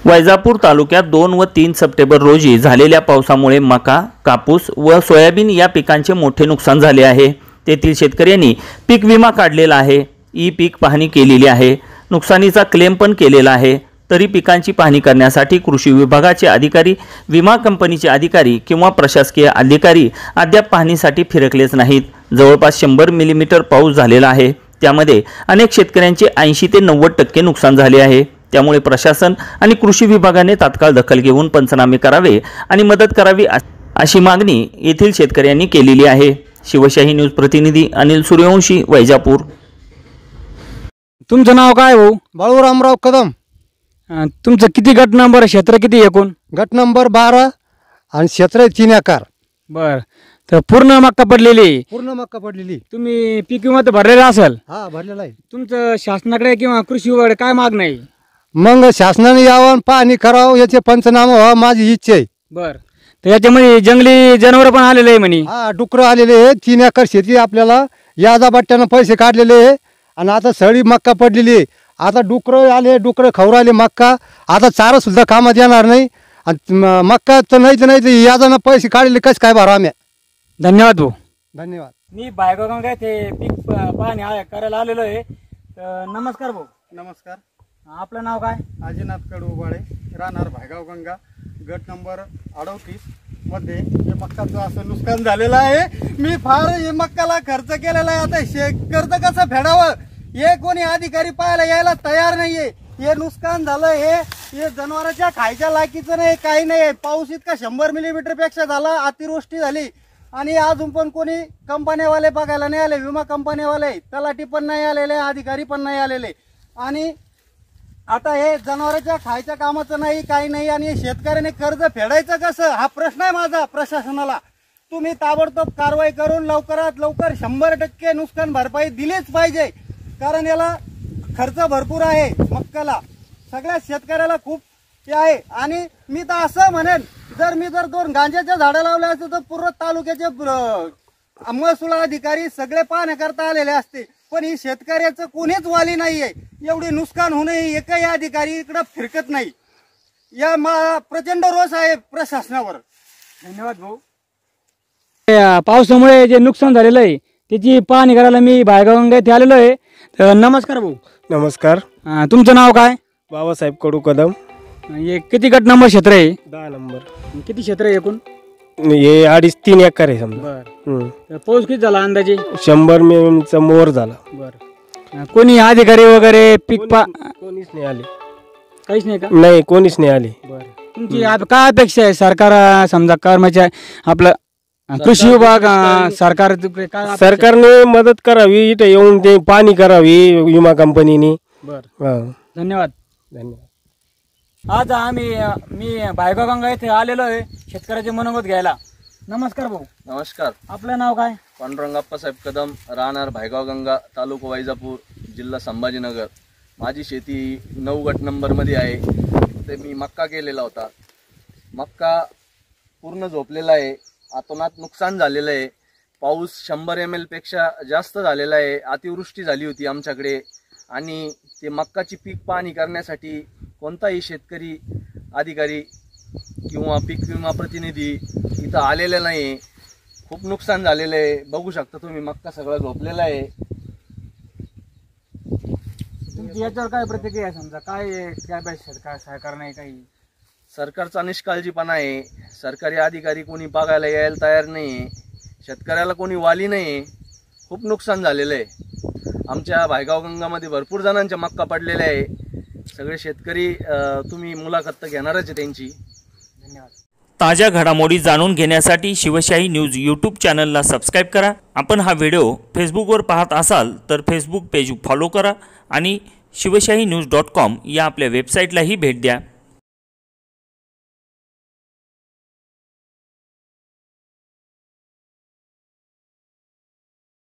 वैजापूर तालुक्यात 2 व 3 सप्टेंबर रोजी झालेल्या पावसामुळे मका, कापूस व सोयाबीन या पिकांचे मोठे नुकसान झाले आहे। तेथील शेतकऱ्यांनी पीक विमा काढलेला आहे, ई पीक पाहणी केलेली आहे, नुकसानीचा क्लेम पण केलेला आहे। तरी पिकांची पाहणी करण्यासाठी कृषी विभागाचे अधिकारी, विमा कंपनीचे अधिकारी किंवा प्रशासकीय अधिकारी अद्याप पाहणीसाठी फिरकलेच नाहीत। जवळपास 100 मिलीमीटर पाऊस झालेला आहे, त्यामध्ये अनेक शेतकऱ्यांचे 80 ते 90% नुकसान झाले आहे। त्यामुळे प्रशासन आणि कृषी विभागाने तात्काळ दखल घेऊन पंचनामे करावे आणि मदत करावी अशी मागणी येथील शेतकऱ्यांनी केलेली आहे। शिवशाही न्यूज प्रतिनिधी अनिल सूर्यवंशी, वैजापूर। तुमचं नाव काय भाऊ? बाळूरामराव कदम। तुमचं किती गट नंबर, क्षेत्र किती एकूण? गट नंबर 12 आणि क्षेत्र 3 एकर। बर, तर पूर्ण मक्का पडलेली? पूर्ण मक्का पडलेली। तुम्ही पीक विमा तर भरलेला असेल? हा, भरलेला आहे। तुमचं शासनाकडे किंवा कृषी विभागाकडे काय मागणं आहे? मग शासनाने यावं, पाहणी करावं, याचे पंचनामा व्हावा माझी इच्छा आहे। बर, तर याच्यामध्ये जंगली जनावर पण आलेले आहे म्हणे? हा, डुकर आलेले आहे। 3 एकर शेती आपल्याला यादा बट्ट्यानं पैसे काढलेले आहे आणि आता सळी मक्का पडलेली आहे। आता डुकर आले, डुकर खाऊ राहिले मक्का। आता चारा सुद्धा कामात येणार नाही आणि मक्का तर नाही यादानं पैसे काढलेले कसं काय भरावं आम्ही? धन्यवाद भाऊ। धन्यवाद। मी भायगाव काय ते पीक पाहणी करायला आलेलो आहे। नमस्कार भाऊ। नमस्कार। आपलं नाव काय? आजीनाथ कडूबाळे, राहणार भायगाव गंगा, गट नंबर 38 मध्ये हे मक्काचं असं नुकसान झालेलं आहे। मी फार हे मक्काला खर्च केलेला आहे। आता कर्ज कसं फेडावं हे कोणी अधिकारी पाहायला यायला तयार नाहीये। हे नुकसान झालं, हे जनावरांच्या खायच्या लायकीचं नाही, काही नाही। पाऊस इतका 100 मिलीमीटर पेक्षा झाला, अतिवृष्टी झाली आणि अजून पण कोणी कंपन्यावाले बघायला नाही आले। विमा कंपन्यावाले, तलाठी पण नाही आलेले, अधिकारी पण नाही आलेले। आणि आता हे जनावरांच्या खायच्या कामाचं नाही, काही नाही आणि शेतकऱ्याने कर्ज फेडायचं कसं हा प्रश्न आहे माझा प्रशासनाला। तुम्ही ताबडतोब कारवाई करून लवकरात लवकर 100% नुकसान भरपाई दिलीच पाहिजे, कारण याला खर्च भरपूर आहे मक्काला। सगळ्या शेतकऱ्याला खूप हे आहे। आणि मी तर असं म्हणेन, जर मी 2 गांजाच्या झाडं लावले असते तर पूर्ण तालुक्याचे महसूल अधिकारी सगळे पाहण्याकरता आलेले असते, पण ही शेतकऱ्याचं कोणीच वाली नाहीये। एवढी नुकसान होणे एकही अधिकारी इकडे फिरकत नाही। या प्रचंड रोष आहे प्रशासनावर। धन्यवाद भाऊ। पावसामुळे जे नुकसान झालेलं आहे त्याची पाहणी करायला मी भायगाव येथे आलेलो आहे। तर नमस्कार भाऊ। नमस्कार। तुमचं नाव काय? बाबासाहेब कडू कदम। हे किती गट नंबर क्षेत्र आहे? 10 नंबर। किती क्षेत्र आहे एकूण? हे 2.5-3 एकर आहे समजा। बर, पाऊस किती झाला अंदाजे? 100 मिलीमीटरचा मोर झाला। बर, कोणी अधिकारी वगैरे पीक कोणीच नाही आले? काहीच नाही का? नाही, कोणीच नाही आले। बर, तुमची काय अपेक्षा आहे? सरकार समजा कर्मचारी आपलं कृषी विभाग सरकार सरकारने मदत करावी, इथे येऊन ते पाणी करावी विमा कंपनीने। बर, धन्यवाद। धन्यवाद। आज मी भायगाव गंगा येथे आलेलो आहे शेतकऱ्याचे मनोगत घ्यायला। नमस्कार भाऊ। नमस्कार। आपलं नाव काय? पांडुरंग अप्पासाहेब कदम, राहणार भायगाव गंगा, तालुका वैजापूर, जिल्हा संभाजीनगर। माझी शेती 9 गट नंबर मध्ये आहे। ते मी मक्का केलेला होता। मक्का पूर्ण झोपलेला आहे, अतोनात नुकसान झालेलं आहे। पाऊस 100 ml पेक्षा जास्त झालेला आहे। अतिवृष्टी झाली होती आमच्याकडे आणि ते मक्काची पीक पाहणी करण्यासाठी कोणताही शेतकरी, अधिकारी किंवा पीक विमा प्रतिनिधी इथं आलेले नाही। खूप नुकसान झालेलं आहे, बघू शकता तुम्ही मक्का सगळा झोपलेला आहे। तुमची याच्यावर काय प्रतिक्रिया आहे? समजा काय सरकार नाही, काही सरकारचा निष्काळजीपणा आहे। सरकारी अधिकारी कोणी बघायला यायला तयार नाही, शेतकऱ्याला कोणी वाली नाही। खूप नुकसान झालेलं आहे। आमच्या भायगाव गंगामध्ये भरपूर जणांच्या मक्का पडलेले आहे। सगळे शेतकरी तुम्ही मुलाखत घेणारच आहे त्यांची। धन्यवाद। ताज्या घडामोडी जाणून घेण्यासाठी शिवशाही न्यूज यूट्यूब चॅनलला सबस्क्राईब करा। आपण हा व्हिडिओ फेसबुकवर पाहत असाल तर फेसबुक पेज फॉलो करा आणि शिवशाही news.com या आपल्या वेबसाईटलाही भेट द्या।